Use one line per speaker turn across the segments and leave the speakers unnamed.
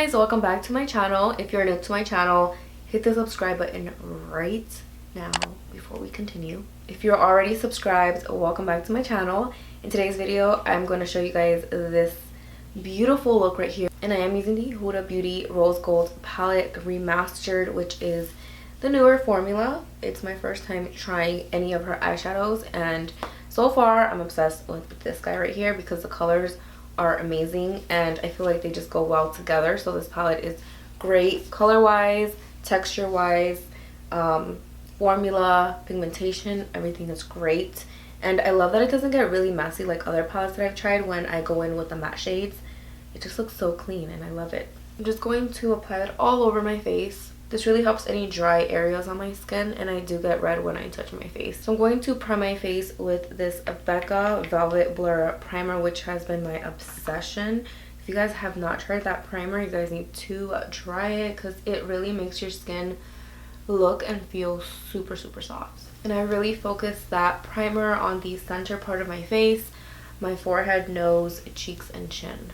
guys, welcome back to my channel. If you're new to my channel, hit the subscribe button right now before we continue. If you're already subscribed, welcome back to my channel. In today's video, I'm going to show you guys this beautiful look right here, and I am using the Huda Beauty Rosegold palette Remastered, which is the newer formula. It's my first time trying any of her eyeshadows, and so far I'm obsessed with this guy right here because the colors are amazing and I feel like they just go well together. So this palette is great color wise, texture wise, formula, pigmentation, everything is great. And I love that it doesn't get really messy like other palettes that I've tried when I go in with the matte shades. It just looks so clean and I love it. I'm just going to apply it all over my face. This really helps any dry areas on my skin, and I do get red when I touch my face. So I'm going to prime my face with this Becca Velvet Blur Primer, which has been my obsession. If you guys have not tried that primer, you guys need to try it because it really makes your skin look and feel super soft. And I really focus that primer on the center part of my face, my forehead, nose, cheeks, and chin.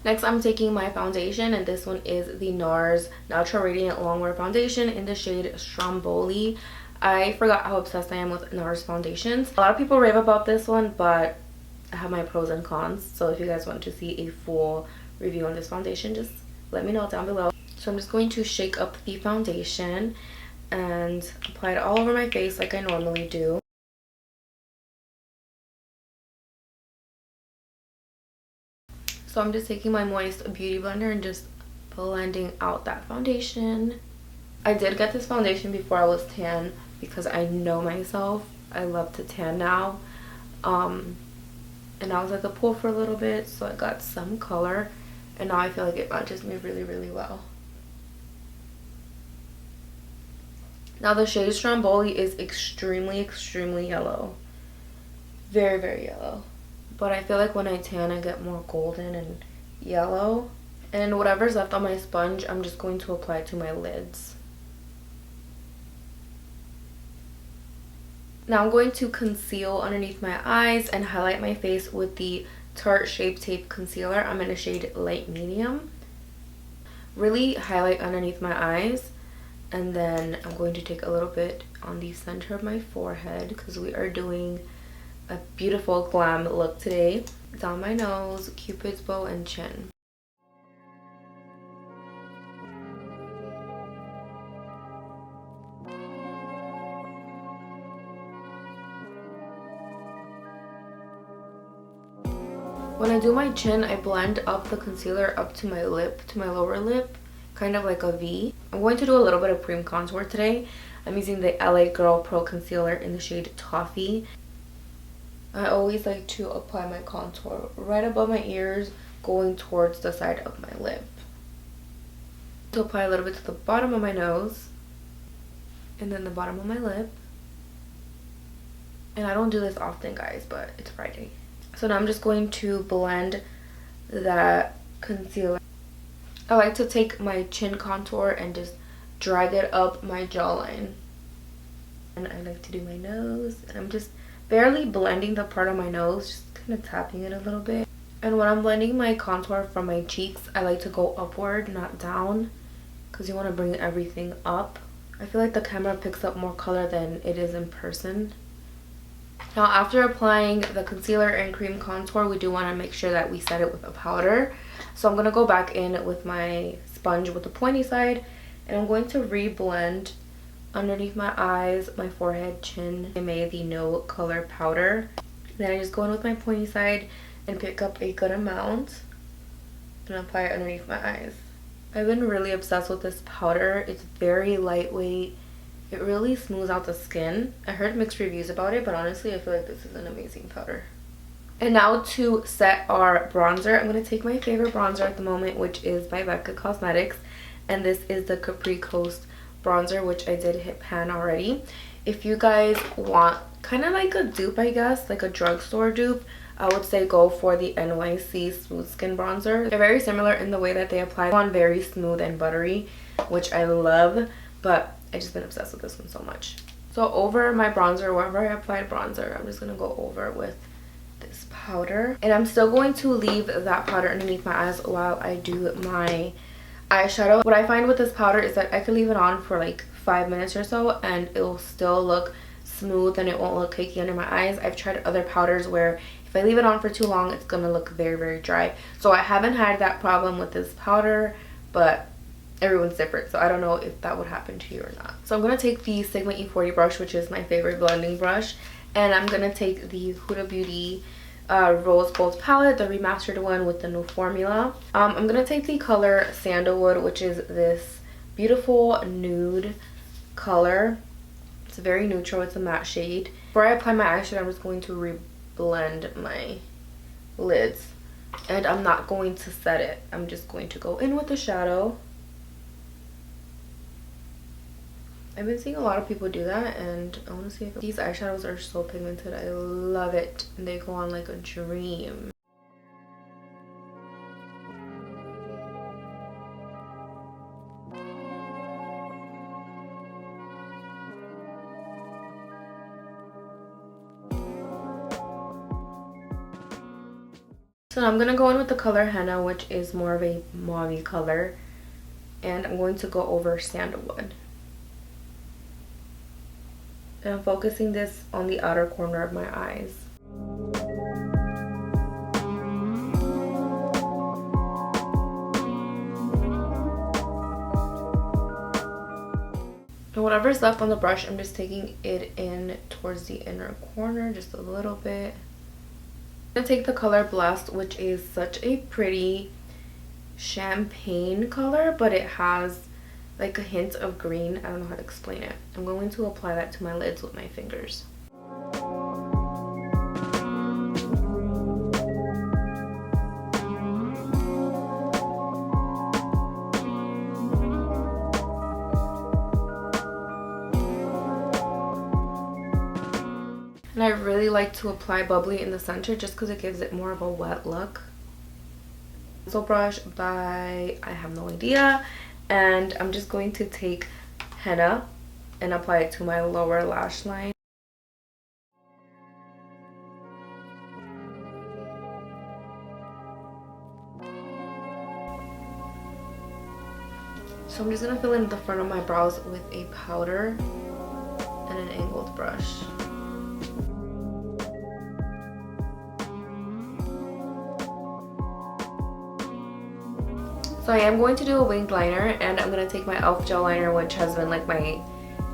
Next, I'm taking my foundation, and this one is the NARS Natural Radiant Longwear Foundation in the shade Stromboli. I forgot how obsessed I am with NARS foundations. A lot of people rave about this one, but I have my pros and cons. So if you guys want to see a full review on this foundation, just let me know down below. So I'm just going to shake up the foundation and apply it all over my face like I normally do. So I'm just taking my moist beauty blender and just blending out that foundation. I did get this foundation before I was tan because I know myself. I love to tan now. And I was at the pool for a little bit, so I got some color. And now I feel like it matches me really well. Now the shade Stromboli is extremely yellow. Very yellow. But I feel like when I tan, I get more golden and yellow. And whatever's left on my sponge, I'm just going to apply it to my lids. Now I'm going to conceal underneath my eyes and highlight my face with the Tarte Shape Tape Concealer. I'm in a shade Light Medium. Really highlight underneath my eyes. And then I'm going to take a little bit on the center of my forehead because we are doing a beautiful glam look today. Down my nose, cupid's bow, and chin. When I do my chin, I blend up the concealer up to my lip, to my lower lip, kind of like a V. I'm going to do a little bit of cream contour today. I'm using the LA Girl Pro Concealer in the shade Toffee. I always like to apply my contour right above my ears, going towards the side of my lip. To apply a little bit to the bottom of my nose, and then the bottom of my lip. And I don't do this often, guys, but it's Friday. So now I'm just going to blend that concealer. I like to take my chin contour and just drag it up my jawline. And I like to do my nose, and I'm just barely blending the part of my nose, just kind of tapping it a little bit. And when I'm blending my contour from my cheeks, I like to go upward, not down, because you want to bring everything up. I feel like the camera picks up more color than it is in person. Now after applying the concealer and cream contour, we do want to make sure that we set it with a powder. So I'm going to go back in with my sponge with the pointy side, and I'm going to re-blend underneath my eyes, my forehead, chin. I made the no color powder. Then I just go in with my pointy side and pick up a good amount and apply it underneath my eyes. I've been really obsessed with this powder. It's very lightweight. It really smooths out the skin. I heard mixed reviews about it, but honestly I feel like this is an amazing powder. And now to set our bronzer, I'm going to take my favorite bronzer at the moment, which is by Becca Cosmetics, and this is the Capri Coast bronzer, which I did hit pan already. If you guys want kind of like a dupe, I guess, like a drugstore dupe, I would say go for the NYC Smooth Skin Bronzer. They're very similar in the way that they apply on, very smooth and buttery, which I love, but I've just been obsessed with this one so much. So over my bronzer, wherever I applied bronzer, I'm just going to go over with powder, and I'm still going to leave that powder underneath my eyes while I do my eyeshadow. What I find with this powder is that I can leave it on for like 5 minutes or so and it will still look smooth and it won't look cakey under my eyes. I've tried other powders where if I leave it on for too long, it's gonna look very, very dry. So I haven't had that problem with this powder, but everyone's different, so I don't know if that would happen to you or not. So I'm gonna take the Sigma E40 brush, which is my favorite blending brush, and I'm gonna take the Huda Beauty Rosegold palette, the remastered one with the new formula. I'm gonna take the color Sandalwood, which is this beautiful nude color. It's very neutral, it's a matte shade. Before I apply my eyeshadow, I'm just going to re-blend my lids, and I'm not going to set it. I'm just going to go in with the shadow. I've been seeing a lot of people do that, and I want to see if these eyeshadows are so pigmented. I love it, and they go on like a dream. So now I'm going to go in with the color Henna, which is more of a mauve color, and I'm going to go over Sandalwood. And I'm focusing this on the outer corner of my eyes. And whatever's left on the brush, I'm just taking it in towards the inner corner just a little bit. I'm going to take the color Blessed, which is such a pretty champagne color, but it has like a hint of green. I don't know how to explain it. I'm going to apply that to my lids with my fingers. And I really like to apply bubbly in the center just because it gives it more of a wet look. Pencil brush by I have no idea. And I'm just going to take henna and apply it to my lower lash line. So I'm just going to fill in the front of my brows with a powder and an angled brush. So I am going to do a winged liner, and I'm going to take my e.l.f. gel liner, which has been like my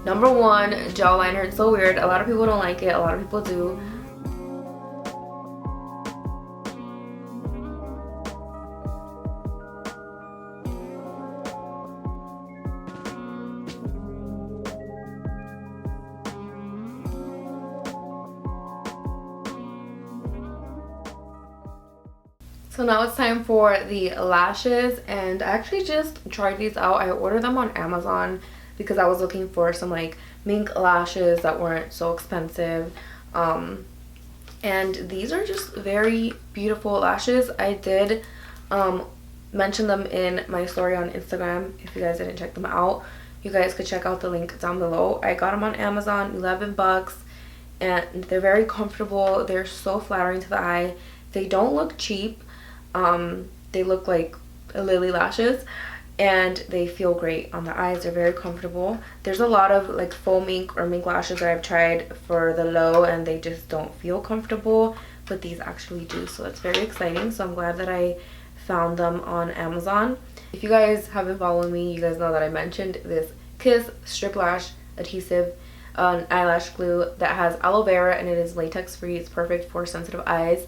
#1 gel liner. It's so weird. A lot of people don't like it. A lot of people do. So now it's time for the lashes, and I actually just tried these out. I ordered them on Amazon because I was looking for some like mink lashes that weren't so expensive. And these are just very beautiful lashes. I did mention them in my story on Instagram. If you guys didn't check them out, you guys could check out the link down below. I got them on Amazon, 11 bucks, and they're very comfortable. They're so flattering to the eye. They don't look cheap. They look like lily lashes, and they feel great on the eyes. They're very comfortable. There's a lot of like faux mink or mink lashes that I've tried for the low, and they just don't feel comfortable, but these actually do, so it's very exciting. So I'm glad that I found them on Amazon. If you guys haven't followed me, you guys know that I mentioned this Kiss strip lash adhesive, an eyelash glue that has aloe vera, and it is latex free. It's perfect for sensitive eyes.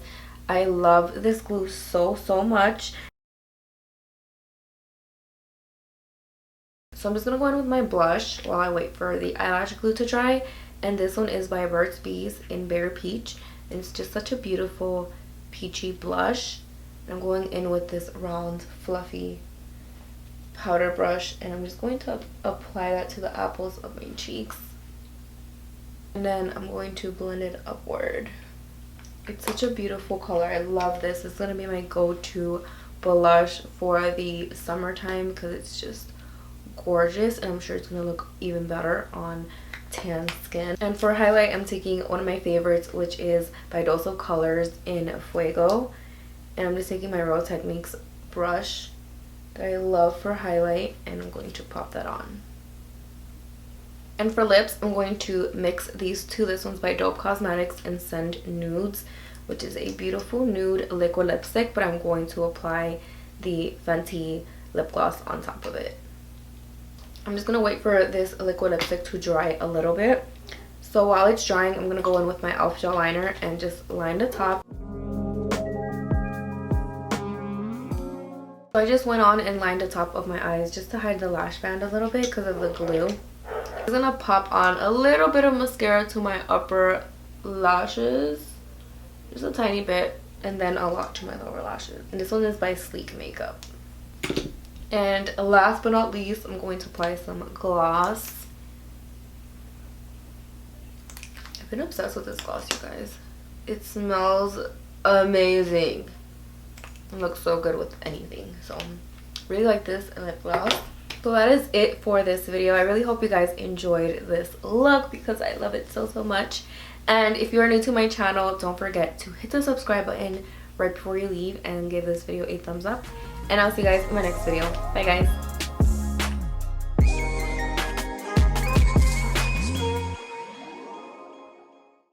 I love this glue so much. So I'm just going to go in with my blush while I wait for the eyelash glue to dry. And this one is by Burt's Bees in Bare Peach. And it's just such a beautiful peachy blush. And I'm going in with this round fluffy powder brush. And I'm just going to apply that to the apples of my cheeks. And then I'm going to blend it upward. It's such a beautiful color. I love this. It's going to be my go-to blush for the summertime because it's just gorgeous, and I'm sure it's going to look even better on tan skin. And for highlight, I'm taking one of my favorites, which is by Dose of Colors in Fuego. And I'm just taking my Real Techniques brush that I love for highlight, and I'm going to pop that on. And for lips, I'm going to mix these two. This one's by Dope Cosmetics and Send Nudes, which is a beautiful nude liquid lipstick, but I'm going to apply the Fenty lip gloss on top of it. I'm just going to wait for this liquid lipstick to dry a little bit. So while it's drying, I'm going to go in with my e.l.f. gel liner and just line the top. So I just went on and lined the top of my eyes just to hide the lash band a little bit because of the glue. I'm going to pop on a little bit of mascara to my upper lashes. Just a tiny bit. And then a lot to my lower lashes. And this one is by Sleek Makeup. And last but not least, I'm going to apply some gloss. I've been obsessed with this gloss, you guys. It smells amazing. It looks so good with anything. So really like this lip gloss. So that is it for this video. I really hope you guys enjoyed this look because I love it so much. And if you are new to my channel, don't forget to hit the subscribe button right before you leave and give this video a thumbs up. And I'll see you guys in my next video. Bye guys.